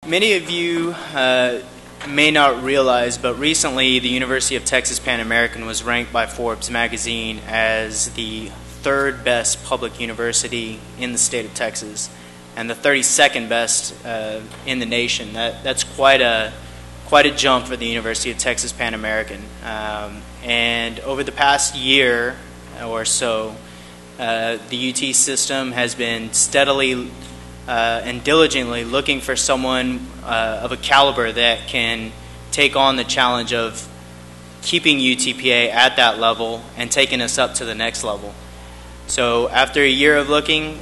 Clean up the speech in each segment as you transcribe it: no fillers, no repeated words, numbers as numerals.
Many of you may not realize, but recently the University of Texas Pan American was ranked by Forbes magazine as the third best public university in the state of Texas and the 32nd best in the nation. That's quite a jump for the University of Texas Pan American. And over the past year or so, the UT system has been steadily and diligently looking for someone of a caliber that can take on the challenge of keeping UTPA at that level and taking us up to the next level. So after a year of looking,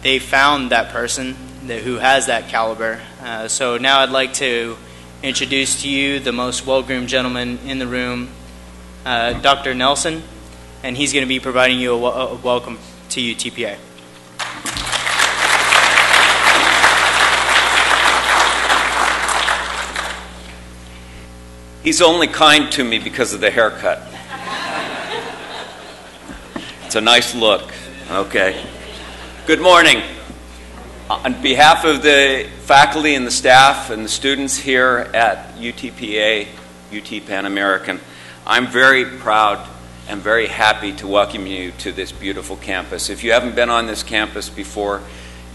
they found that person who has that caliber. So now I'd like to introduce to you the most well-groomed gentleman in the room, Dr. Nelson, and he's going to be providing you a welcome to UTPA. He's only kind to me because of the haircut. It's a nice look. Okay. Good morning. On behalf of the faculty and the staff and the students here at UTPA, UT Pan American, I'm very proud and very happy to welcome you to this beautiful campus. If you haven't been on this campus before,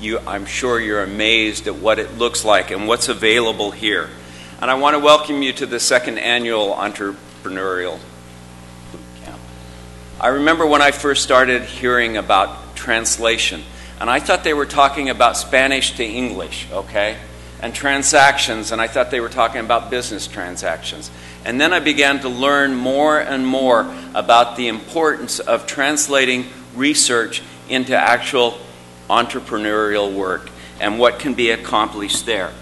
I'm sure you're amazed at what it looks like and what's available here. And I want to welcome you to the second annual Entrepreneurial Bootcamp. I remember when I first started hearing about translation, and I thought they were talking about Spanish to English, okay? And transactions, and I thought they were talking about business transactions. And then I began to learn more and more about the importance of translating research into actual entrepreneurial work and what can be accomplished there.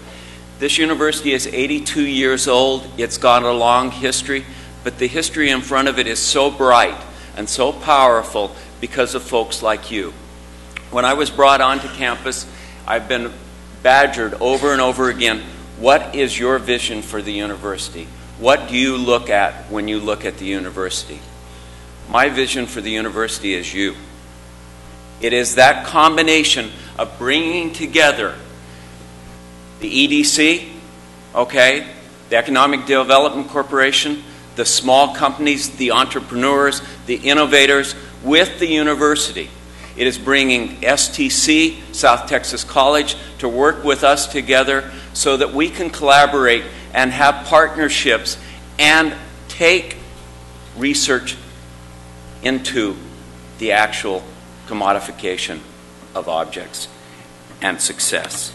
This university is 82 years old. It's got a long history, but the history in front of it is so bright and so powerful because of folks like you. When I was brought onto campus, I've been badgered over and over again, what is your vision for the university? What do you look at when you look at the university? My vision for the university is you. It is that combination of bringing together the EDC, okay, the Economic Development Corporation, the small companies, the entrepreneurs, the innovators, with the university. It is bringing STC, South Texas College, to work with us together so that we can collaborate and have partnerships and take research into the actual commodification of objects and success.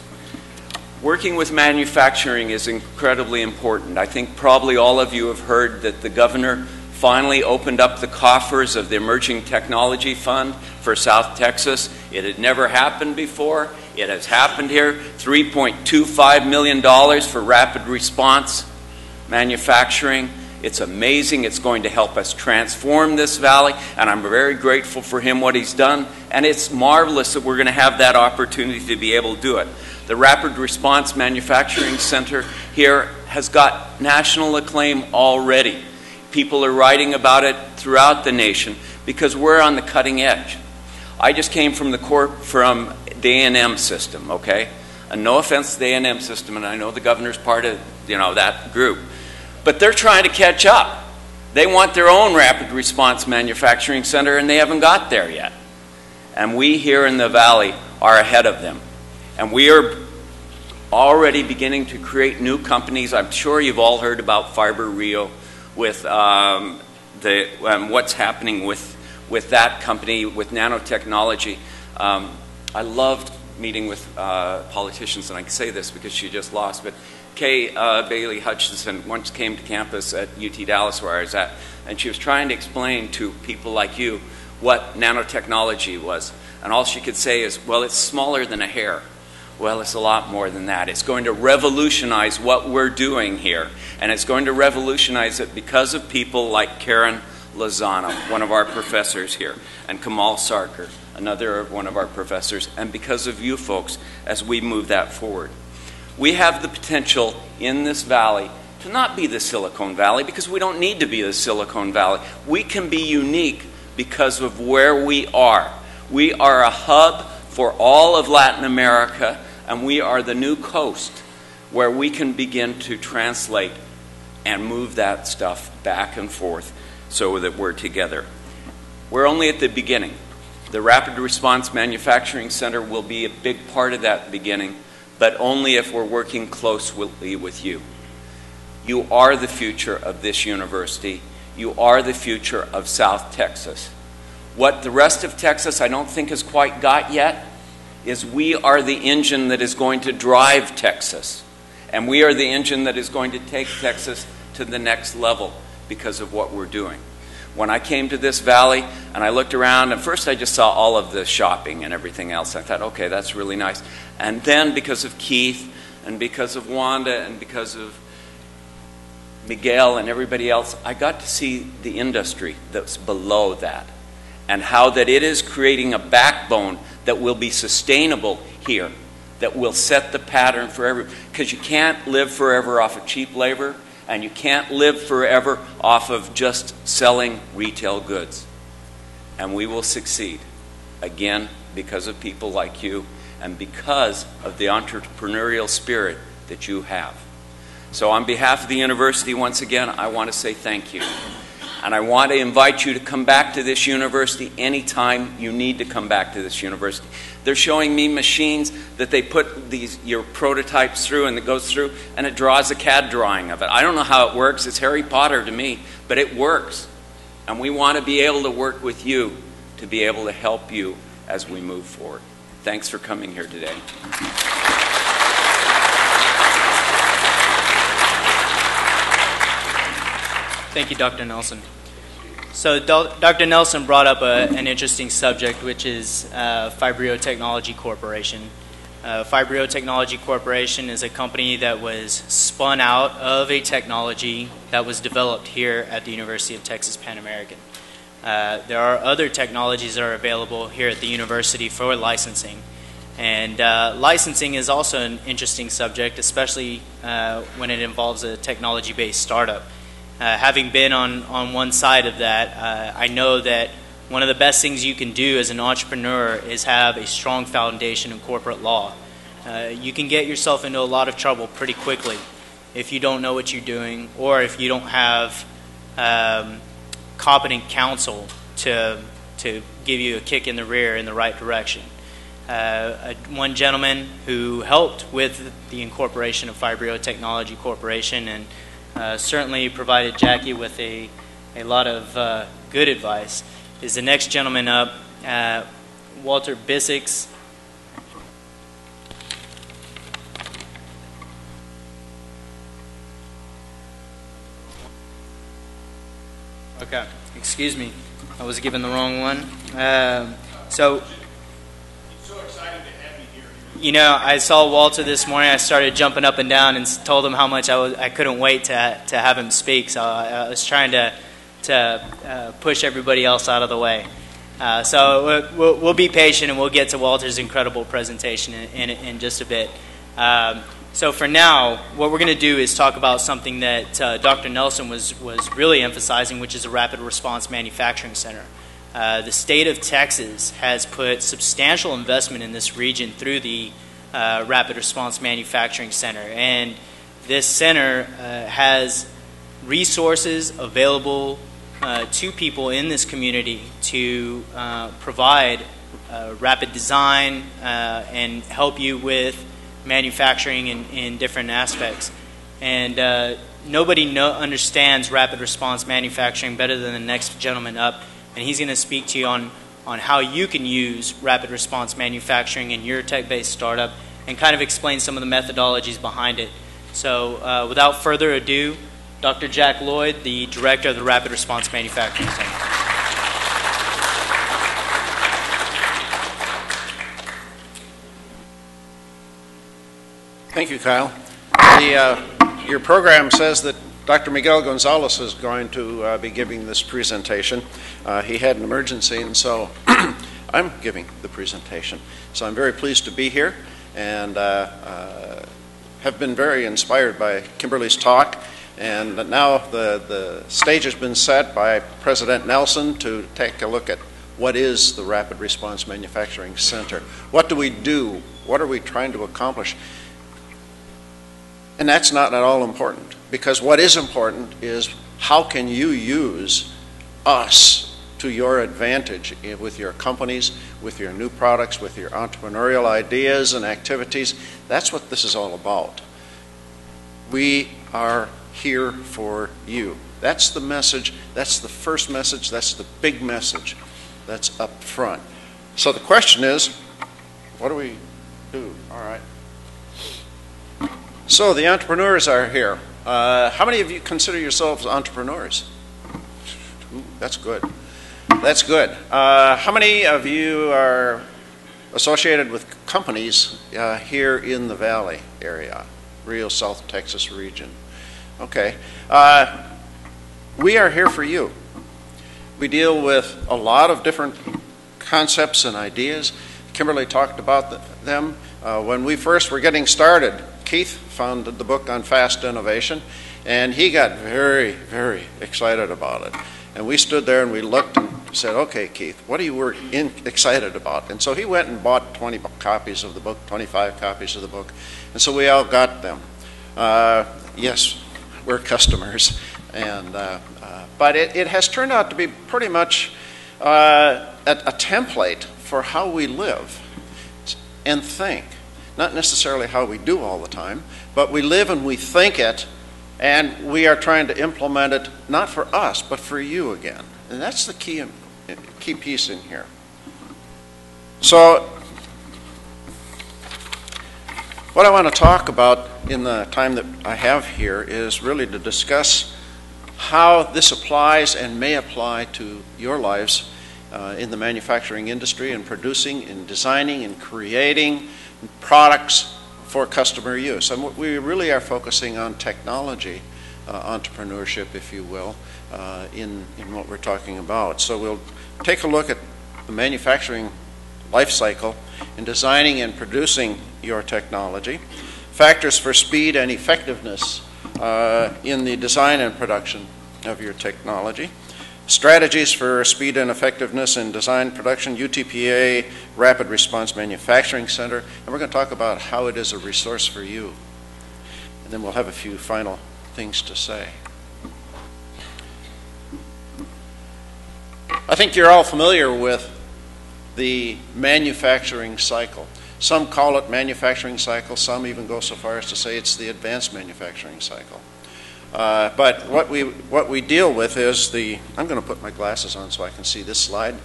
Working with manufacturing is incredibly important. I think probably all of you have heard that the governor finally opened up the coffers of the Emerging Technology Fund for South Texas. It had never happened before. It has happened here. $3.25 million for rapid response manufacturing. It's amazing. It's going to help us transform this valley, and I'm very grateful for him, what he's done. And it's marvelous that we're going to have that opportunity to be able to do it. The Rapid Response Manufacturing Center here has got national acclaim already. People are writing about it throughout the nation because we're on the cutting edge. I just came from the A&M system, okay? And no offense to the A&M system, and I know the governor's part of, that group. But they're trying to catch up. They want their own Rapid Response Manufacturing Center, and they haven't got there yet. And we here in the Valley are ahead of them. And we are already beginning to create new companies. I'm sure you've all heard about Fiber Rio with what's happening with that company, with nanotechnology. I loved meeting with politicians, and I can say this because she just lost, but Kay Bailey Hutchinson once came to campus at UT Dallas where I was at, and she was trying to explain to people like you what nanotechnology was. And all she could say is, well, it's smaller than a hair. Well, it's a lot more than that. It's going to revolutionize what we're doing here. And it's going to revolutionize it because of people like Karen Lozano, one of our professors here, and Kamal Sarkar, another one of our professors, and because of you folks as we move that forward. We have the potential in this valley to not be the Silicon Valley because we don't need to be the Silicon Valley. We can be unique because of where we are. We are a hub for all of Latin America, and we are the new coast where we can begin to translate and move that stuff back and forth so that we're together. We're only at the beginning. The Rapid Response Manufacturing Center will be a big part of that beginning, but only if we're working closely with you. You are the future of this university. You are the future of South Texas. What the rest of Texas I don't think has quite got yet is we are the engine that is going to drive Texas. And we are the engine that is going to take Texas to the next level because of what we're doing. When I came to this valley and I looked around, at first I just saw all of the shopping and everything else. I thought, okay, that's really nice. And then because of Keith and because of Wanda and because of Miguel and everybody else, I got to see the industry that's below that and how that it is creating a backbone that will be sustainable here, that will set the pattern for everyone. Because you can't live forever off of cheap labor, and you can't live forever off of just selling retail goods. And we will succeed, again, because of people like you and because of the entrepreneurial spirit that you have. So on behalf of the university, once again, I want to say thank you. And I want to invite you to come back to this university anytime you need to come back to this university. They're showing me machines that they put your prototypes through and it goes through and it draws a CAD drawing of it. I don't know how it works. It's Harry Potter to me, but it works. And we want to be able to work with you to be able to help you as we move forward. Thanks for coming here today. Thank you, Dr. Nelson. So Dr. Nelson brought up an interesting subject, which is Fibrio Technology Corporation. Fibrio Technology Corporation is a company that was spun out of a technology that was developed here at the University of Texas Pan American. There are other technologies that are available here at the university for licensing. And licensing is also an interesting subject, especially when it involves a technology-based startup. Having been on one side of that, I know that one of the best things you can do as an entrepreneur is have a strong foundation in corporate law. You can get yourself into a lot of trouble pretty quickly if you don't know what you're doing or if you don't have competent counsel to give you a kick in the rear in the right direction. One gentleman who helped with the incorporation of Fibrio Technology Corporation and certainly provided Jackie with a lot of good advice is the next gentleman up, Walter Bissix. Okay, excuse me, I was given the wrong one. So excited to have you here. You know, I saw Walter this morning. I started jumping up and down and told him how much I couldn't wait to have him speak. So I was trying to push everybody else out of the way. So we'll be patient and we'll get to Walter's incredible presentation in just a bit. So for now, what we're going to do is talk about something that Dr. Nelson was really emphasizing, which is a Rapid Response Manufacturing Center. The state of Texas has put substantial investment in this region through the Rapid Response Manufacturing Center. And this center has resources available to people in this community to provide rapid design and help you with manufacturing in different aspects. And nobody understands rapid response manufacturing better than the next gentleman up. And he's going to speak to you on how you can use rapid response manufacturing in your tech-based startup and kind of explain some of the methodologies behind it. So without further ado, Dr. Jack Lloyd, the Director of the Rapid Response Manufacturing Center. Thank you, Kyle. Your program says that Dr. Miguel Gonzalez is going to be giving this presentation. He had an emergency, and so I'm giving the presentation. So I'm very pleased to be here and have been very inspired by Kimberly's talk. And now the stage has been set by President Nelson to take a look at what is the Rapid Response Manufacturing Center. What do we do? What are we trying to accomplish? And that's not at all important, because what is important is how can you use us to your advantage with your companies, with your new products, with your entrepreneurial ideas and activities. That's what this is all about. We are here for you. That's the message. That's the first message. That's the big message that's up front. So the question is, what do we do? All right. So the entrepreneurs are here. How many of you consider yourselves entrepreneurs? Ooh, that's good. That's good. How many of you are associated with companies here in the Valley area, Rio South Texas region? Okay. We are here for you. We deal with a lot of different concepts and ideas. Kimberly talked about them. When we first were getting started, Keith founded the book on fast innovation, and he got very, very excited about it. And we stood there and we looked and said, okay, Keith, what are you excited about? And so he went and bought 20 copies of the book, 25 copies of the book. And so we all got them. Yes, we're customers. And, but it has turned out to be pretty much a template for how we live and think. Not necessarily how we do all the time, but we live and we think it, and we are trying to implement it not for us, but for you again. And that's the key piece in here. So what I want to talk about in the time that I have here is really to discuss how this applies and may apply to your lives in the manufacturing industry, and producing and designing and creating products for customer use. And we really are focusing on technology entrepreneurship, if you will, in what we're talking about. So we'll take a look at the manufacturing life cycle in designing and producing your technology, factors for speed and effectiveness in the design and production of your technology, strategies for speed and effectiveness in design production, UTPA, Rapid Response Manufacturing Center, and we're going to talk about how it is a resource for you. And then we'll have a few final things to say. I think you're all familiar with the manufacturing cycle. Some call it manufacturing cycle, some even go so far as to say it's the advanced manufacturing cycle. But what we deal with is I'm going to put my glasses on so I can see this slide.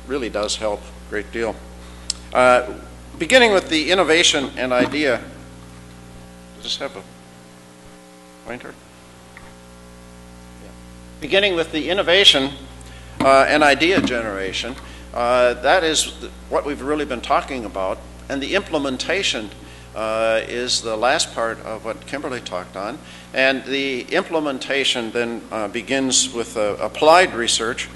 Really does help a great deal. Beginning with the innovation and idea. Does this have a pointer? Yeah. Beginning with the innovation and idea generation. That is what we've really been talking about. And the implementation is the last part of what Kimberly talked on. And the implementation then begins with applied research,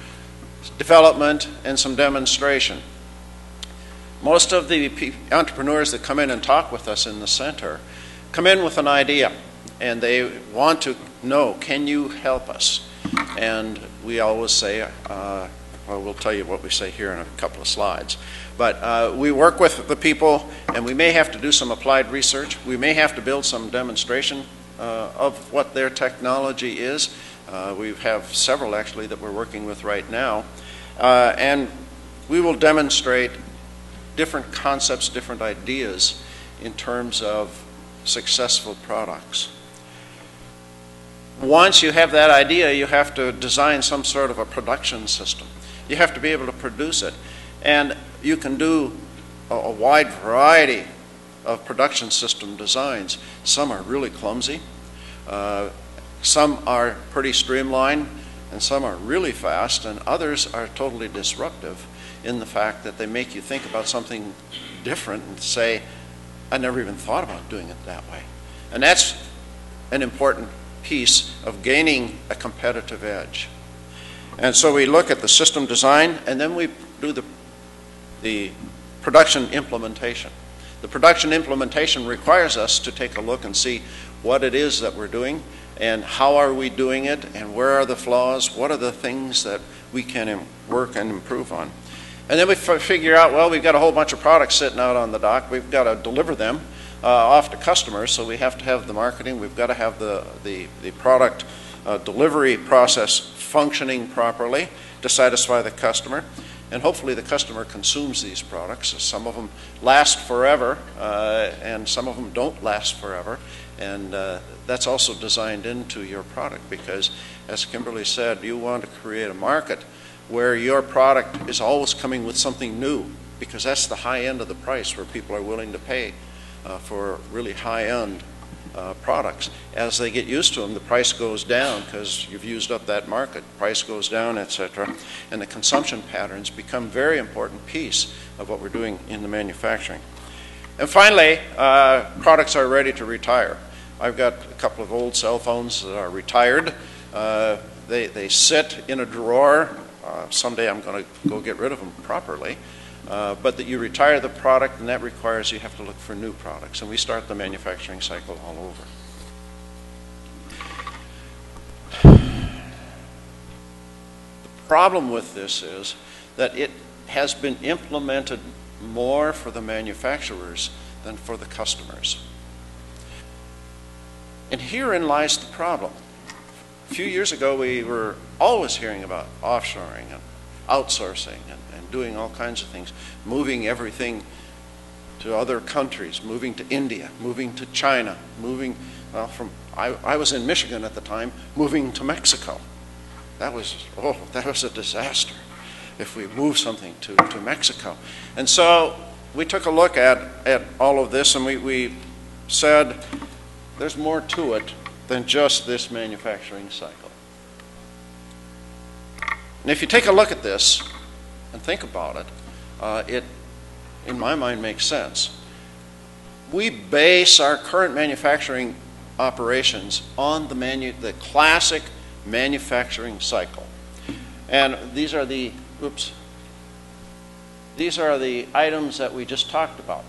development, and some demonstration. Most of the entrepreneurs that come in and talk with us in the center come in with an idea, and they want to know, can you help us? And we always say, well, we'll tell you what we say here in a couple of slides. But we work with the people, and we may have to do some applied research. We may have to build some demonstration of what their technology is. We have several, actually, that we're working with right now. And we will demonstrate different concepts, different ideas in terms of successful products. Once you have that idea, you have to design some sort of a production system. You have to be able to produce it. And you can do a wide variety of production system designs. Some are really clumsy, some are pretty streamlined, and some are really fast, and others are totally disruptive in the fact that they make you think about something different and say, I never even thought about doing it that way. And that's an important piece of gaining a competitive edge. And so we look at the system design, and then we do the production implementation. The production implementation requires us to take a look and see what it is that we're doing and how are we doing it and where are the flaws, what are the things that we can work and improve on. And then we figure out, well, we've got a whole bunch of products sitting out on the dock. We've got to deliver them. off to customers, so we have to have the marketing, we've got to have the product delivery process functioning properly to satisfy the customer. And hopefully the customer consumes these products. Some of them last forever, and some of them don't last forever. And that's also designed into your product because, as Kimberly said, you want to create a market where your product is always coming with something new, because that's the high end of the price where people are willing to pay for really high-end products. As they get used to them, the price goes down because you've used up that market. Price goes down, etc. And the consumption patterns become a very important piece of what we're doing in the manufacturing. And finally, products are ready to retire. I've got a couple of old cell phones that are retired. They sit in a drawer. Someday I'm going to go get rid of them properly. But that you retire the product, and that requires you have to look for new products. And we start the manufacturing cycle all over. The problem with this is that it has been implemented more for the manufacturers than for the customers. And herein lies the problem. A few years ago, we were always hearing about offshoring and outsourcing and doing all kinds of things, moving everything to other countries, moving to India, moving to China, moving, well, I was in Michigan at the time, moving to Mexico. That was a disaster if we moved something to Mexico. And so we took a look at all of this, and we said there's more to it than just this manufacturing cycle. And if you take a look at this and think about it, it, in my mind, makes sense. We base our current manufacturing operations on the classic manufacturing cycle. And these are the items that we just talked about.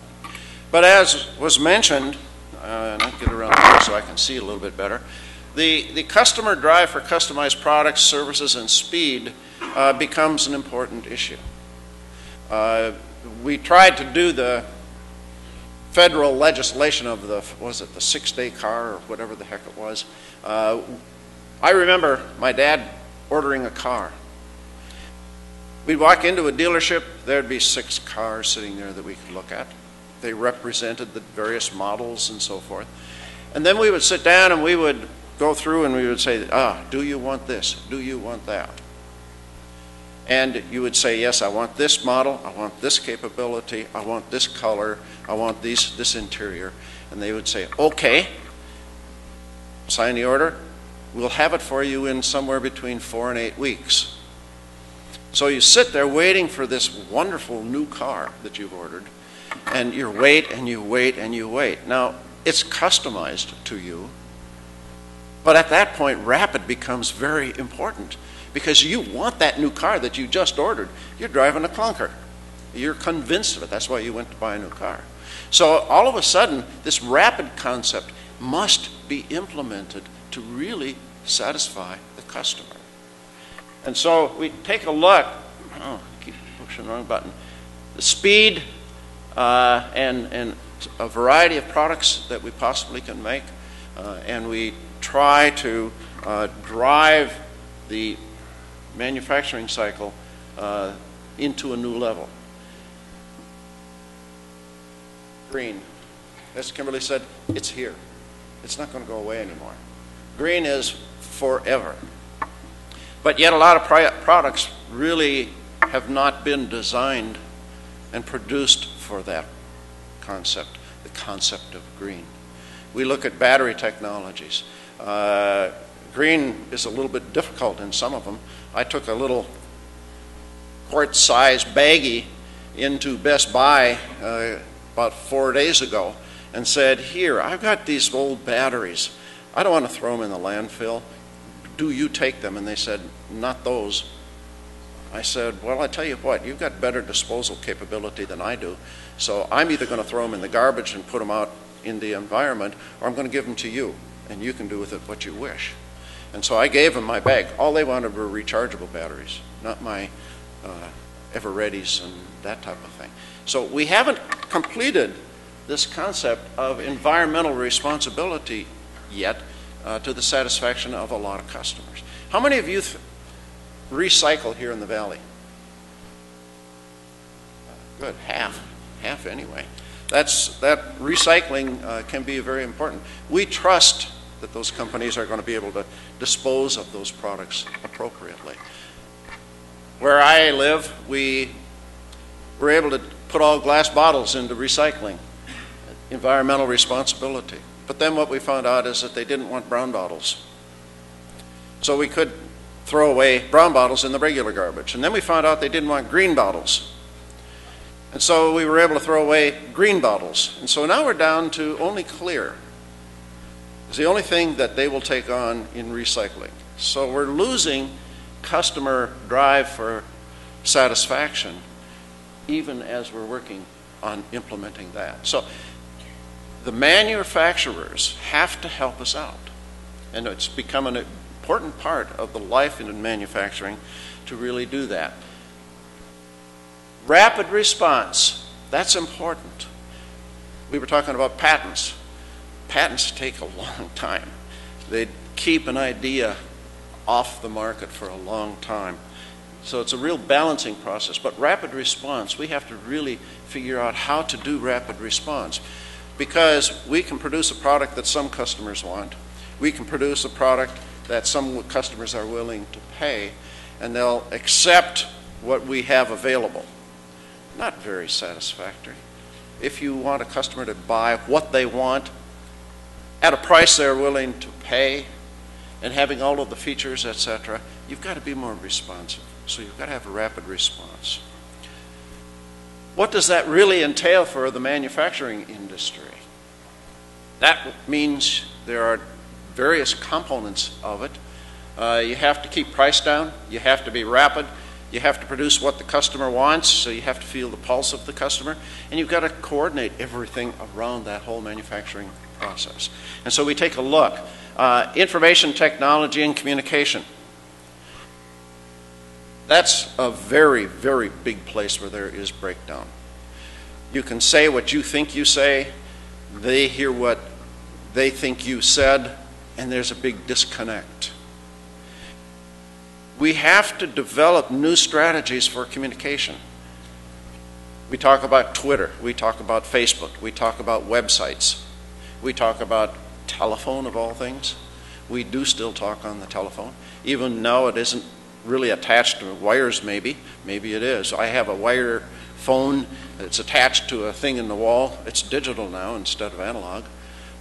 But as was mentioned, and I'll get around here so I can see a little bit better, the customer drive for customized products, services, and speed becomes an important issue. We tried to do the federal legislation of the 6-day car or whatever the heck it was. I remember my dad ordering a car. We'd walk into a dealership, there'd be 6 cars sitting there that we could look at. They represented the various models and so forth. And then we would sit down and we would go through and we would say, do you want this? Do you want that? And you would say, yes, I want this model, I want this capability, I want this color, I want this interior. And they would say, okay, sign the order. We'll have it for you in somewhere between 4 and 8 weeks. So you sit there waiting for this wonderful new car that you've ordered, and you wait and you wait and you wait. Now, it's customized to you, but at that point, rapid becomes very important because you want that new car that you just ordered. You're driving a clunker. You're convinced of it. That's why you went to buy a new car. So all of a sudden, this rapid concept must be implemented to really satisfy the customer. And so we take a look. Oh, I keep pushing the wrong button. The speed and a variety of products that we possibly can make, and we try to drive the manufacturing cycle into a new level. Green, as Kimberly said, it's here. It's not going to go away anymore. Green is forever. But yet a lot of products really have not been designed and produced for that concept, the concept of green. We look at battery technologies. Green is a little bit difficult in some of them. I took a little quart-sized baggie into Best Buy about 4 days ago and said, here, I've got these old batteries. I don't want to throw them in the landfill. Do you take them? And they said, not those. I said, well, I tell you what, you've got better disposal capability than I do. So I'm either going to throw them in the garbage and put them out in the environment, or I'm going to give them to you, and you can do with it what you wish. And so I gave them my bag. All they wanted were rechargeable batteries, not my Ever-Readies and that type of thing. So we haven't completed this concept of environmental responsibility yet to the satisfaction of a lot of customers. How many of you recycle here in the Valley? Good, half anyway. That recycling can be very important. We trust that those companies are going to be able to dispose of those products appropriately. Where I live, we were able to put all glass bottles into recycling, environmental responsibility. But then what we found out is that they didn't want brown bottles. So we could throw away brown bottles in the regular garbage. And then we found out they didn't want green bottles. And so we were able to throw away green bottles. And so now we're down to only clear. It's the only thing that they will take on in recycling. So we're losing customer drive for satisfaction even as we're working on implementing that. So the manufacturers have to help us out. And it's become an important part of the life in manufacturing to really do that. Rapid response, that's important. We were talking about patents. Patents take a long time. They keep an idea off the market for a long time. So it's a real balancing process. But rapid response, we have to really figure out how to do rapid response, because we can produce a product that some customers want. We can produce a product that some customers are willing to pay, and they'll accept what we have available. Not very satisfactory. If you want a customer to buy what they want at a price they're willing to pay and having all of the features, etc., you've got to be more responsive. So you've got to have a rapid response. What does that really entail for the manufacturing industry? That means there are various components of it. You have to keep price down. You have to be rapid. You have to produce what the customer wants, so you have to feel the pulse of the customer. And you've got to coordinate everything around that whole manufacturing process. And so we take a look. Information technology and communication. That's a very, very big place where there is breakdown. You can say what you think you say, they hear what they think you said, and there's a big disconnect. We have to develop new strategies for communication. We talk about Twitter, we talk about Facebook, we talk about websites, we talk about telephone of all things. We do still talk on the telephone, even though it isn't really attached to wires maybe it is. I have a wire phone that's attached to a thing in the wall. It's digital now instead of analog.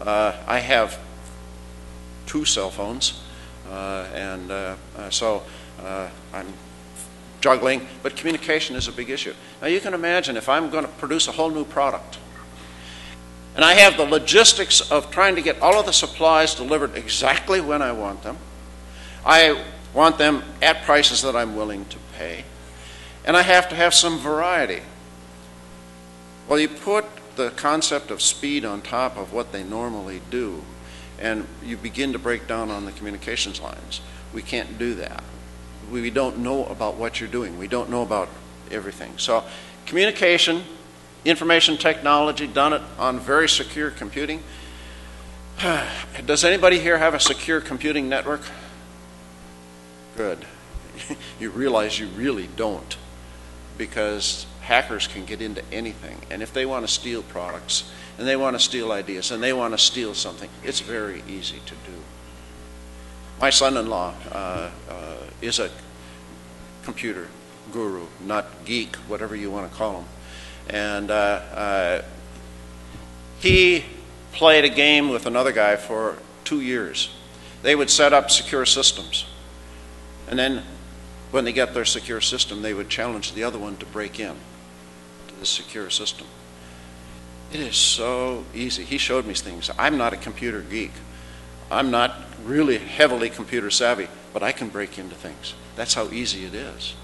I have 2 cell phones, so I'm juggling, but communication is a big issue. Now you can imagine if I'm going to produce a whole new product, and I have the logistics of trying to get all of the supplies delivered exactly when I want them. I want them at prices that I'm willing to pay. And I have to have some variety. Well, you put the concept of speed on top of what they normally do, and you begin to break down on the communications lines. We can't do that. We don't know about what you're doing. We don't know about everything. So communication, information technology, done it on very secure computing. Does anybody here have a secure computing network? Good. You realize you really don't, because hackers can get into anything. And if they want to steal products, and they want to steal ideas, and they want to steal something, it's very easy to do. My son-in-law is a computer guru, not geek, whatever you want to call him. And he played a game with another guy for 2 years. They would set up secure systems. And then when they get their secure system, they would challenge the other one to break in to the secure system. It is so easy. He showed me things. I'm not a computer geek. I'm not really heavily computer savvy, but I can break into things. That's how easy it is.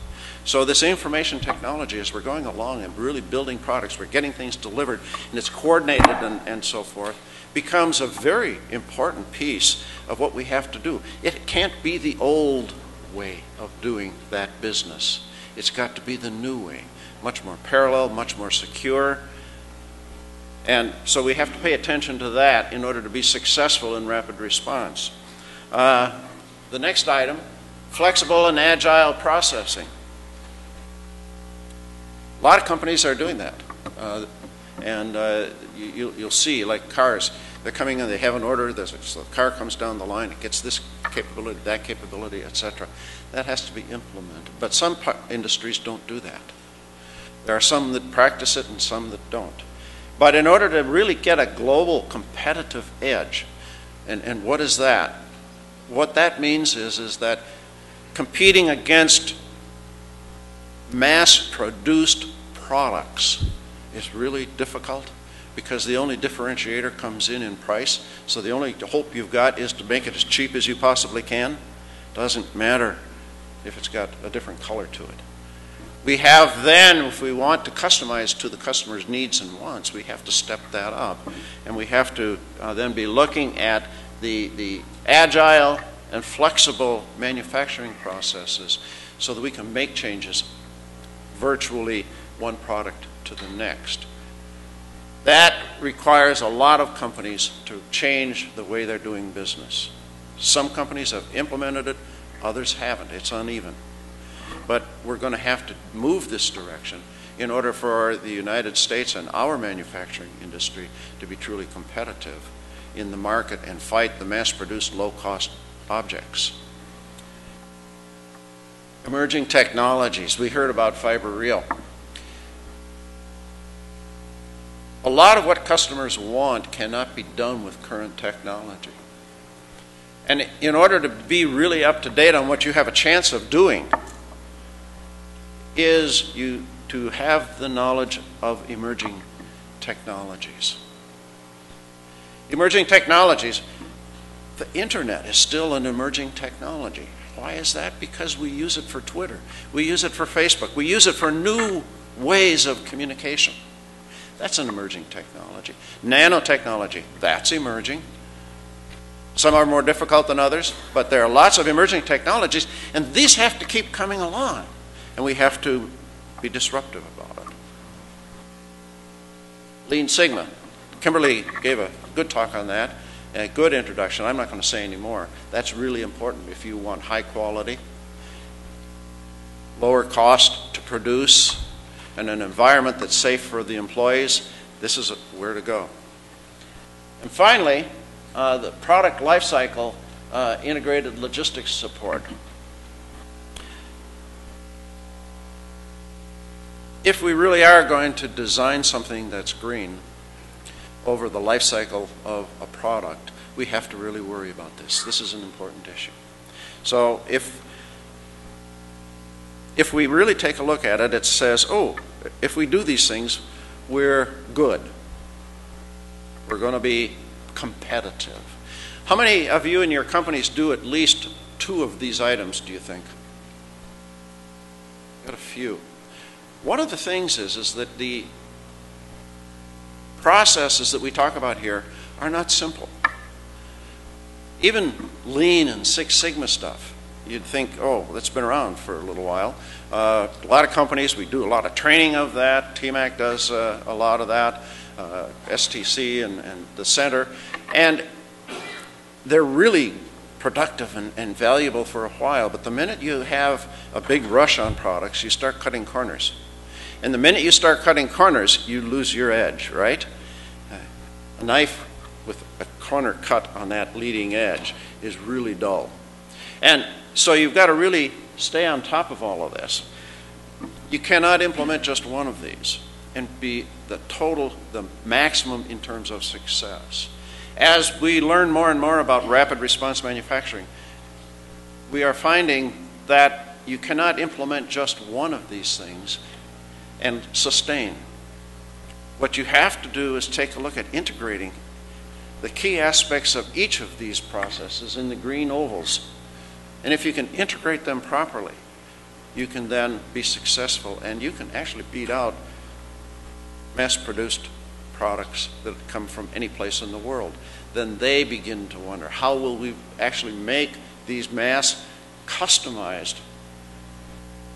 So this information technology, as we're going along and really building products, we're getting things delivered, and it's coordinated and so forth, becomes a very important piece of what we have to do. It can't be the old way of doing that business. It's got to be the new way. Much more parallel, much more secure. And so we have to pay attention to that in order to be successful in rapid response. The next item, flexible and agile processing. A lot of companies are doing that. You'll see, like cars, they're coming in, they have an order, so the car comes down the line, it gets this capability, that capability, etc. That has to be implemented. But some industries don't do that. There are some that practice it and some that don't. But in order to really get a global competitive edge, and what is that? What that means is that competing against mass-produced products is really difficult because the only differentiator comes in price. So the only hope you've got is to make it as cheap as you possibly can. Doesn't matter if it's got a different color to it. We have then, if we want to customize to the customer's needs and wants, we have to step that up. And we have to then be looking at the agile and flexible manufacturing processes so that we can make changes virtually one product to the next. That requires a lot of companies to change the way they're doing business. Some companies have implemented it, others haven't. It's uneven. But we're going to have to move this direction in order for the United States and our manufacturing industry to be truly competitive in the market and fight the mass-produced, low-cost objects. Emerging technologies. We heard about fiber reel. A lot of what customers want cannot be done with current technology. And in order to be really up to date on what you have a chance of doing, is you to have the knowledge of emerging technologies. Emerging technologies, the internet is still an emerging technology. Why is that? Because we use it for Twitter. We use it for Facebook. We use it for new ways of communication. That's an emerging technology. Nanotechnology, that's emerging. Some are more difficult than others, but there are lots of emerging technologies, and these have to keep coming along, and we have to be disruptive about it. Lean Sigma. Kimberly gave a good talk on that, a good introduction. I'm not going to say any more. That's really important if you want high quality, lower cost to produce, and an environment that's safe for the employees. This is where to go. And finally, the product lifecycle integrated logistics support. If we really are going to design something that's green over the life cycle of a product, we have to really worry about this. This is an important issue. So if we really take a look at it, it says, oh, if we do these things, we're good. We're going to be competitive. How many of you in your companies do at least 2 of these items, do you think? Got a few. One of the things is that the processes that we talk about here are not simple. Even Lean and Six Sigma stuff, you'd think, oh, that's been around for a little while. A lot of companies, we do a lot of training of that. TMAC does a lot of that, STC and the center. And they're really productive and valuable for a while. But the minute you have a big rush on products, you start cutting corners. And the minute you start cutting corners, you lose your edge, right? A knife with a corner cut on that leading edge is really dull. And so you've got to really stay on top of all of this. You cannot implement just one of these and be the maximum in terms of success. As we learn more and more about rapid response manufacturing, we are finding that you cannot implement just one of these things and sustain. What you have to do is take a look at integrating the key aspects of each of these processes in the green ovals. And if you can integrate them properly, you can then be successful, and you can actually beat out mass-produced products that come from any place in the world. Then they begin to wonder, how will we actually make these mass customized,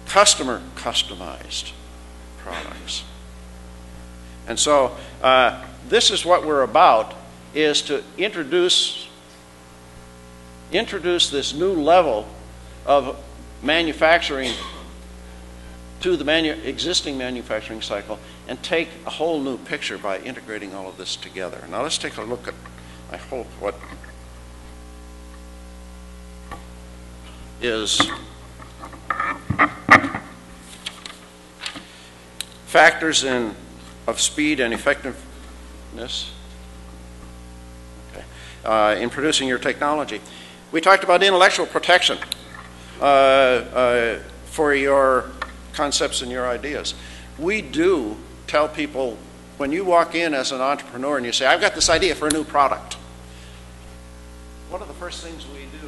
customer customized products? And so this is what we're about, is to introduce this new level of manufacturing to the existing manufacturing cycle and take a whole new picture by integrating all of this together. Now let's take a look at, I hope, what is factors of speed and effectiveness in producing your technology. We talked about intellectual protection for your concepts and your ideas. We do tell people, when you walk in as an entrepreneur and you say, I've got this idea for a new product, one of the first things we do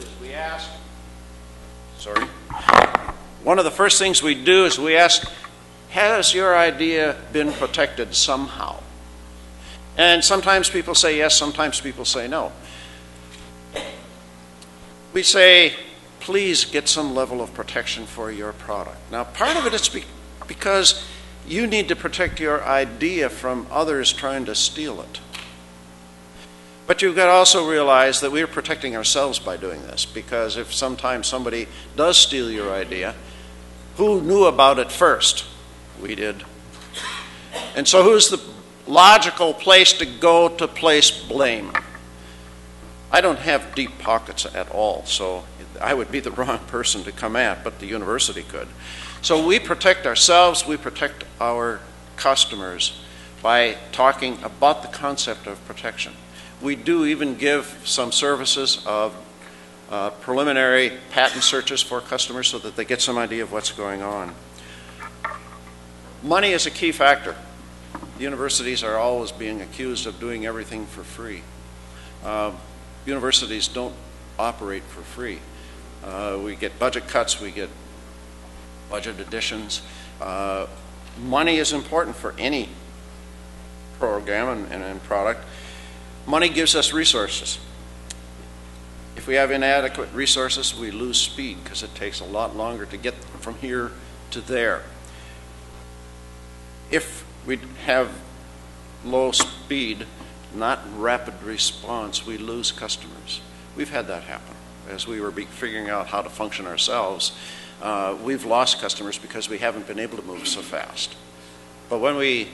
is we ask, has your idea been protected somehow? And sometimes people say yes, sometimes people say no. We say, please get some level of protection for your product. Now, part of it is because you need to protect your idea from others trying to steal it. But you've got to also realize that we're protecting ourselves by doing this, because if sometimes somebody does steal your idea, who knew about it first? We did. And so who's the logical place to go to place blame? I don't have deep pockets at all, so I would be the wrong person to come at, but the university could. So we protect ourselves, we protect our customers by talking about the concept of protection. We do even give some services of preliminary patent searches for customers so that they get some idea of what's going on. Money is a key factor. Universities are always being accused of doing everything for free. Universities don't operate for free. We get budget cuts, we get budget additions. Money is important for any program and product. Money gives us resources. If we have inadequate resources, we lose speed because it takes a lot longer to get from here to there. If we have low speed, not rapid response, we lose customers. We've had that happen. As we were figuring out how to function ourselves, we've lost customers because we haven't been able to move so fast. But when we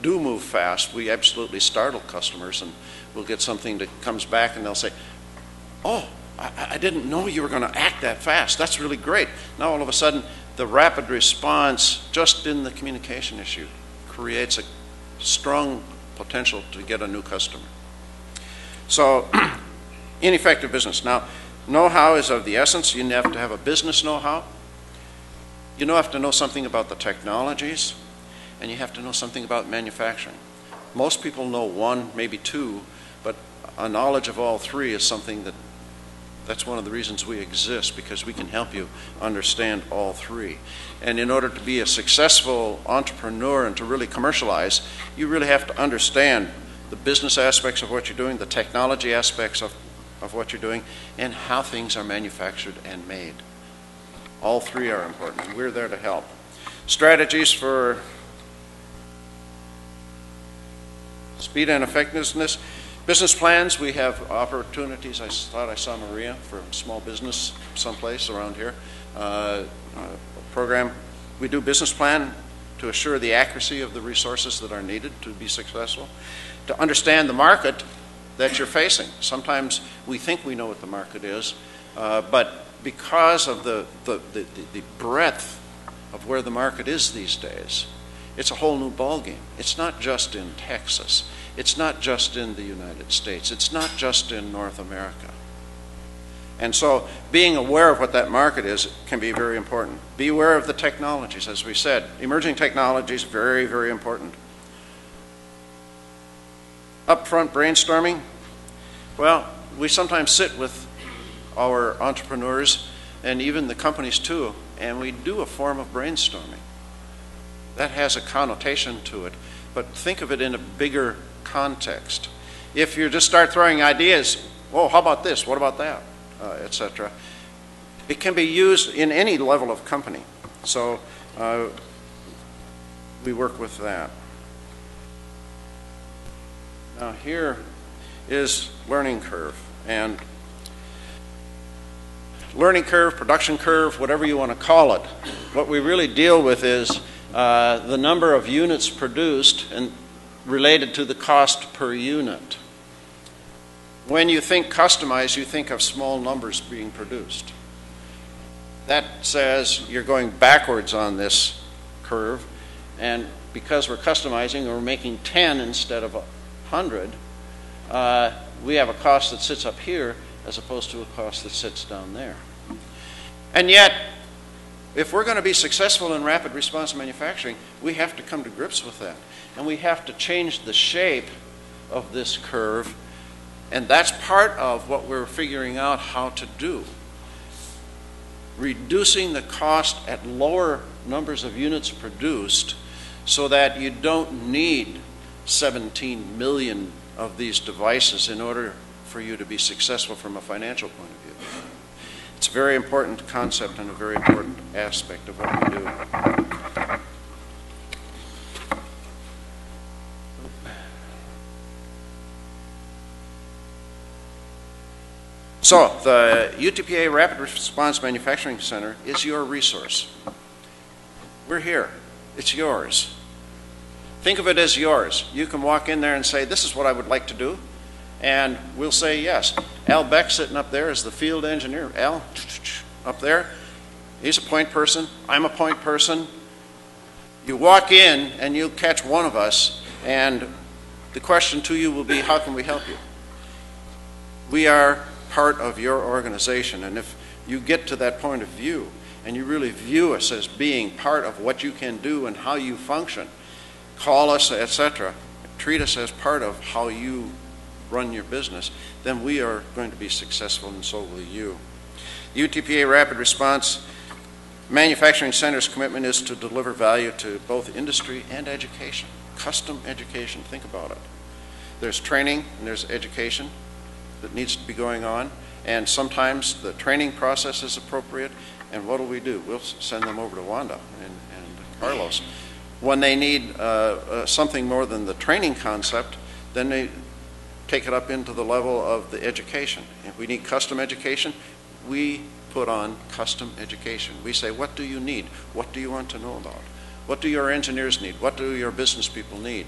do move fast, we absolutely startle customers, and we'll get something that comes back and they'll say, oh, I didn't know you were going to act that fast. That's really great. Now all of a sudden, the rapid response just in the communication issue creates a strong potential to get a new customer. So, ineffective business. Now, know-how is of the essence. You have to have a business know-how. You have to know something about the technologies, and you have to know something about manufacturing. Most people know one, maybe two, but a knowledge of all three is something that's one of the reasons we exist, because we can help you understand all three. And in order to be a successful entrepreneur and to really commercialize, you really have to understand the business aspects of what you're doing, the technology aspects of what you're doing, and how things are manufactured and made. All three are important, and we're there to help. Strategies for speed and effectiveness. Business plans, we have opportunities. I thought I saw Maria for small business someplace around here. Program, we do business plan to assure the accuracy of the resources that are needed to be successful. To understand the market that you're facing. Sometimes we think we know what the market is, but because of the breadth of where the market is these days, it's a whole new ballgame. It's not just in Texas. It's not just in the United States. It's not just in North America. And so being aware of what that market is can be very important. Be aware of the technologies, as we said. Emerging technologies, very, very important. Upfront brainstorming. Well, we sometimes sit with our entrepreneurs and even the companies too, and we do a form of brainstorming. That has a connotation to it, but think of it in a bigger context. If you just start throwing ideas, oh, how about this? What about that? Etc. It can be used in any level of company. So we work with that. Now here is learning curve. And learning curve, production curve, whatever you want to call it, what we really deal with is the number of units produced and related to the cost per unit. When you think customized, you think of small numbers being produced. That says you're going backwards on this curve, and because we're customizing, we're making 10 instead of 100, we have a cost that sits up here as opposed to a cost that sits down there. And yet, if we're going to be successful in rapid response manufacturing, we have to come to grips with that. And we have to change the shape of this curve, and that's part of what we're figuring out how to do. Reducing the cost at lower numbers of units produced so that you don't need 17 million of these devices in order for you to be successful from a financial point of view. It's a very important concept and a very important aspect of what we do. So, the UTPA Rapid Response Manufacturing Center is your resource. We're here. It's yours. Think of it as yours. You can walk in there and say, this is what I would like to do, and we'll say yes. Al Beck sitting up there is the field engineer. Al, up there, he's a point person. I'm a point person. You walk in and you'll catch one of us, and the question to you will be, how can we help you? We are part of your organization, and if you get to that point of view and you really view us as being part of what you can do and how you function, call us, etc., treat us as part of how you run your business, then we are going to be successful, and so will you. The UTPA Rapid Response Manufacturing Center's commitment is to deliver value to both industry and education. Custom education, think about it. There's training and there's education that needs to be going on, and sometimes the training process is appropriate, and what do? We'll send them over to Wanda and Carlos. When they need something more than the training concept, then they take it up into the level of the education. If we need custom education, we put on custom education. We say, what do you need? What do you want to know about? What do your engineers need? What do your business people need?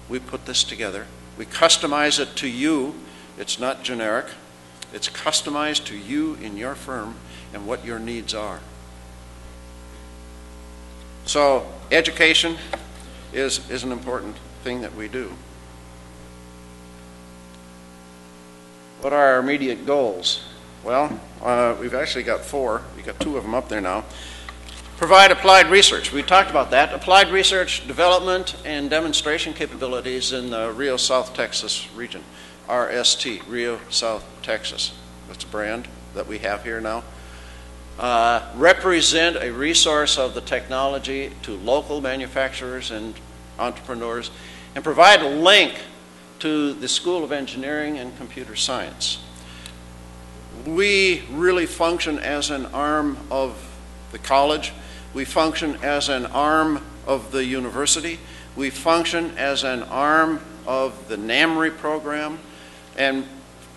We put this together. We customize it to you. It's not generic. It's customized to you in your firm and what your needs are. So education is an important thing that we do. What are our immediate goals? Well, we've actually got 4. We've got 2 of them up there now. Provide applied research. We talked about that. Applied research, development, and demonstration capabilities in the Rio South Texas region. RST, Rio South Texas. That's a brand that we have here now. Represent a resource of the technology to local manufacturers and entrepreneurs, and provide a link to the School of Engineering and Computer Science. We really function as an arm of the college. We function as an arm of the university. We function as an arm of the NAMRI program. And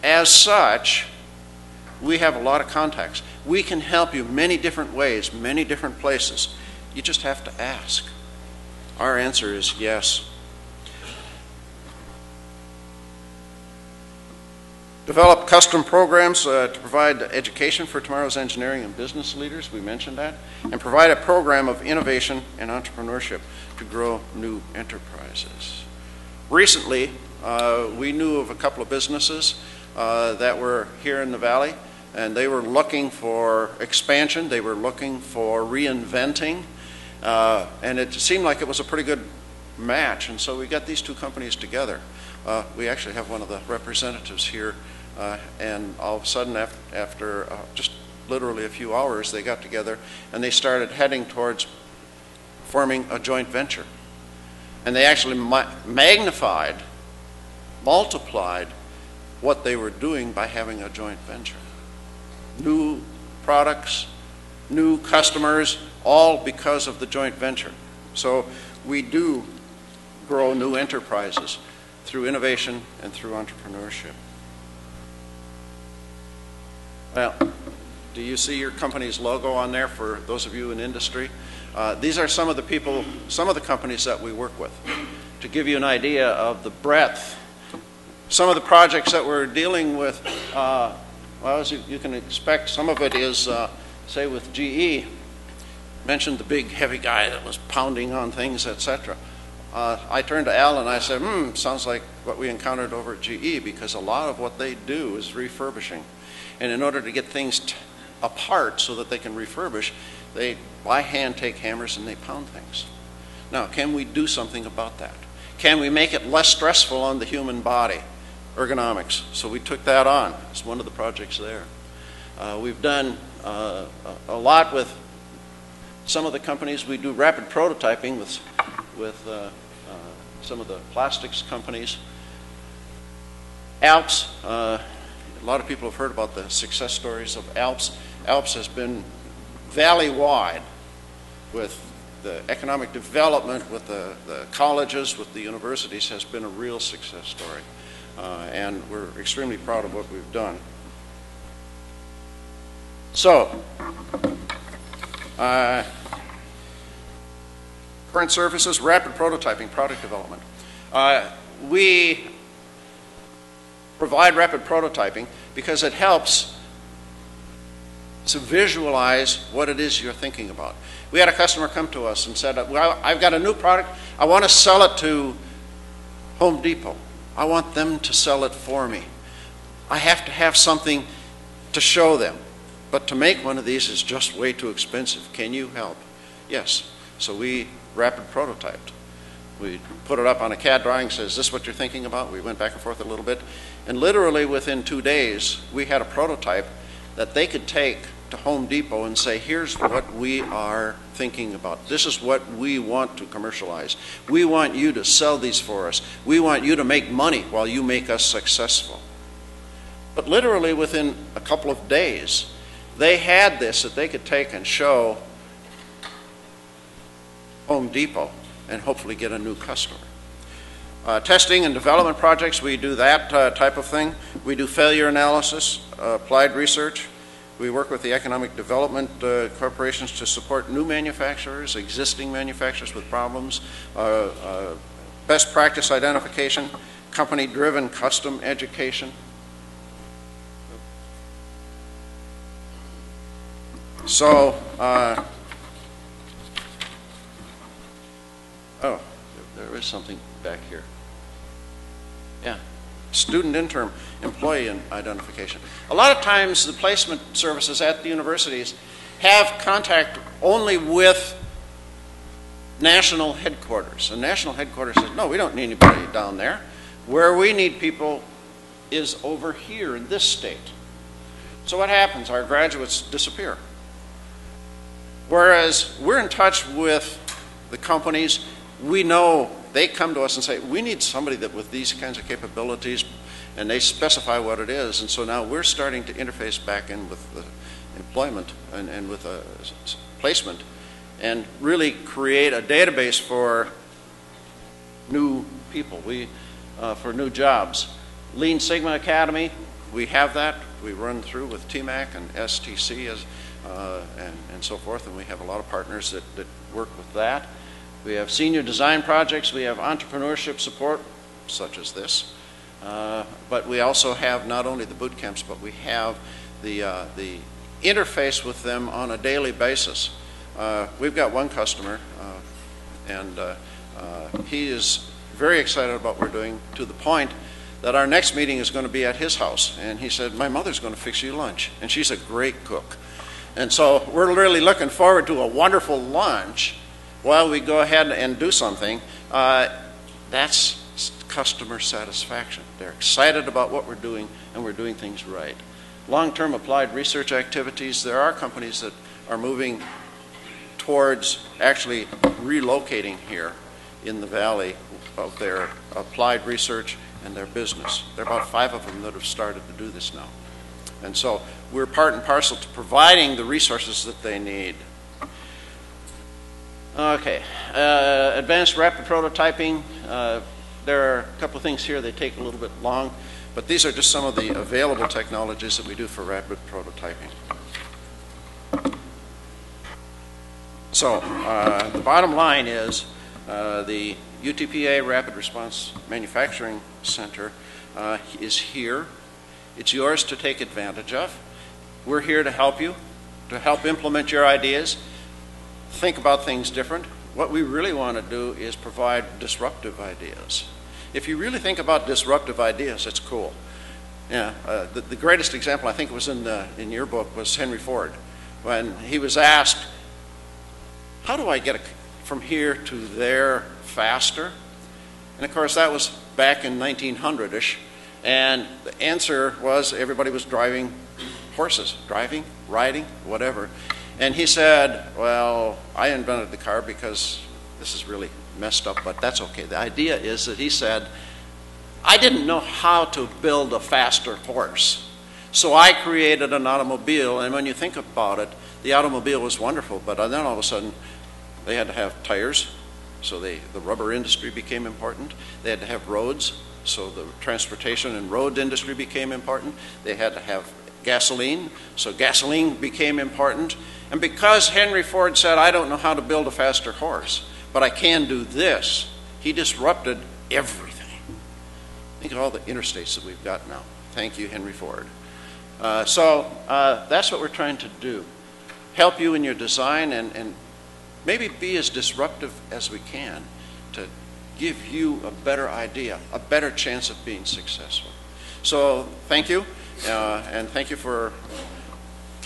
as such, we have a lot of contacts. We can help you many different ways, many different places. You just have to ask. Our answer is yes. Develop custom programs to provide education for tomorrow's engineering and business leaders. We mentioned that. And provide a program of innovation and entrepreneurship to grow new enterprises. Recently, we knew of a couple of businesses that were here in the valley, and they were looking for expansion. They were looking for reinventing, and it seemed like it was a pretty good match, and so we got these 2 companies together. We actually have one of the representatives here, and all of a sudden, after just literally a few hours, they got together and they started heading towards forming a joint venture. And they actually magnified, multiplied what they were doing by having a joint venture. New products, new customers, all because of the joint venture. So we do grow new enterprises. through innovation and through entrepreneurship. Well, do you see your company's logo on there for those of you in industry? These are some of the people, some of the companies that we work with. To give you an idea of the breadth, some of the projects that we're dealing with, well, as you can expect, some of it is, say, with GE. Mentioned the big, heavy guy that was pounding on things, etc. I turned to Al and I said, sounds like what we encountered over at GE, because a lot of what they do is refurbishing. And in order to get things apart so that they can refurbish, they by hand take hammers and they pound things. Now, can we do something about that? Can we make it less stressful on the human body? Ergonomics. So we took that on. It's one of the projects there. We've done a lot with some of the companies. We do rapid prototyping with some of the plastics companies. Alps. A lot of people have heard about the success stories of Alps. Alps has been valley-wide with the economic development, with the colleges, with the universities, has been a real success story. And we're extremely proud of what we've done. So, current services, rapid prototyping, product development. We provide rapid prototyping because it helps to visualize what it is you're thinking about. We had a customer come to us and said, well, I've got a new product. I want to sell it to Home Depot. I want them to sell it for me. I have to have something to show them. But to make one of these is just way too expensive. Can you help? Yes. So we rapid prototyped. We put it up on a CAD drawing, says, is this what you're thinking about? We went back and forth a little bit. And literally within 2 days, we had a prototype that they could take to Home Depot and say, here's what we are thinking about. This is what we want to commercialize. We want you to sell these for us. We want you to make money while you make us successful. But literally within a couple of days, they had this that they could take and show Home Depot and hopefully get a new customer. Testing and development projects, we do that type of thing. We do failure analysis, applied research. We work with the economic development corporations to support new manufacturers, existing manufacturers with problems, best practice identification, company-driven custom education. So, oh, there is something back here. Yeah, student intern employee identification. A lot of times the placement services at the universities have contact only with national headquarters. And national headquarters says, no, we don't need anybody down there. Where we need people is over here in this state. So what happens? Our graduates disappear. Whereas we're in touch with the companies, we know they come to us and say, we need somebody that with these kinds of capabilities, and they specify what it is. And so now we're starting to interface back in with the employment and with a placement and really create a database for new people, for new jobs. Lean Sigma Academy, we have that. We run through with TMAC and STC and so forth, and we have a lot of partners that work with that. We have senior design projects. We have entrepreneurship support, such as this. But we also have not only the boot camps, but we have the interface with them on a daily basis. We've got one customer, and he is very excited about what we're doing, to the point that our next meeting is going to be at his house. And he said, my mother's going to fix you lunch, and she's a great cook. And so we're really looking forward to a wonderful lunch while we go ahead and do something. That's customer satisfaction. They're excited about what we're doing, and we're doing things right. Long-term applied research activities, there are companies that are moving towards actually relocating here in the valley of their applied research and their business. There are about 5 of them that have started to do this now. And so we're part and parcel to providing the resources that they need. Okay, advanced rapid prototyping. There are a couple of things here, they take a little bit long, but these are just some of the available technologies that we do for rapid prototyping. So the bottom line is the UTPA Rapid Response Manufacturing Center is here. It's yours to take advantage of. We're here to help you, to help implement your ideas, think about things different. What we really want to do is provide disruptive ideas. If you really think about disruptive ideas, it's cool. Yeah, the greatest example, I think, was in your book, was Henry Ford, when he was asked, how do I get from here to there faster? And of course, that was back in 1900-ish, and the answer was everybody was driving horses, riding, whatever. And he said, well, I invented the car because this is really messed up, but that's okay. The idea is that he said, I didn't know how to build a faster horse, so I created an automobile, and when you think about it, the automobile was wonderful, but then all of a sudden, they had to have tires, so the rubber industry became important. They had to have roads, so the transportation and road industry became important. They had to have gasoline, so gasoline became important. And because Henry Ford said, I don't know how to build a faster horse, but I can do this, he disrupted everything. Think of all the interstates that we've got now. Thank you, Henry Ford. So that's what we're trying to do. Help you in your design and maybe be as disruptive as we can to give you a better idea, a better chance of being successful. So thank you, and thank you for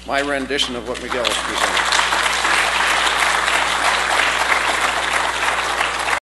my rendition of what Miguel has presented.